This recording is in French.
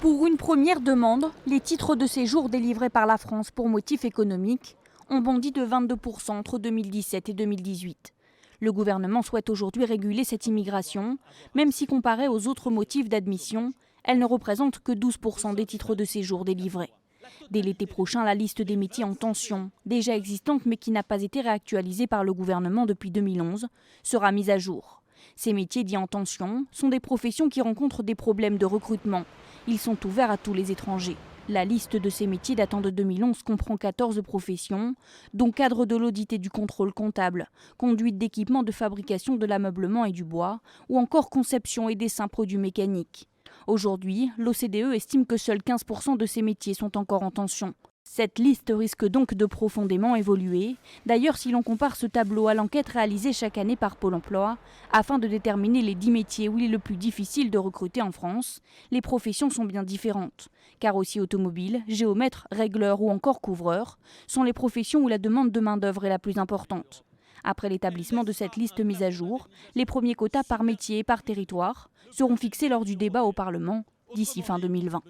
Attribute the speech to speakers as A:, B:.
A: Pour une première demande, les titres de séjour délivrés par la France pour motif économique ont bondi de 22% entre 2017 et 2018. Le gouvernement souhaite aujourd'hui réguler cette immigration, même si comparée aux autres motifs d'admission, elle ne représente que 12% des titres de séjour délivrés. Dès l'été prochain, la liste des métiers en tension, déjà existante mais qui n'a pas été réactualisée par le gouvernement depuis 2011, sera mise à jour. Ces métiers dits en tension sont des professions qui rencontrent des problèmes de recrutement. Ils sont ouverts à tous les étrangers. La liste de ces métiers datant de 2011 comprend 14 professions, dont cadre de l'audit et du contrôle comptable, conduite d'équipements de fabrication de l'ameublement et du bois, ou encore conception et dessin produits mécaniques. Aujourd'hui, l'OCDE estime que seuls 15% de ces métiers sont encore en tension. Cette liste risque donc de profondément évoluer. D'ailleurs, si l'on compare ce tableau à l'enquête réalisée chaque année par Pôle emploi, afin de déterminer les 10 métiers où il est le plus difficile de recruter en France, les professions sont bien différentes. Car aussi automobile, géomètre, régleur ou encore couvreur sont les professions où la demande de main-d'œuvre est la plus importante. Après l'établissement de cette liste mise à jour, les premiers quotas par métier et par territoire seront fixés lors du débat au Parlement d'ici fin 2020.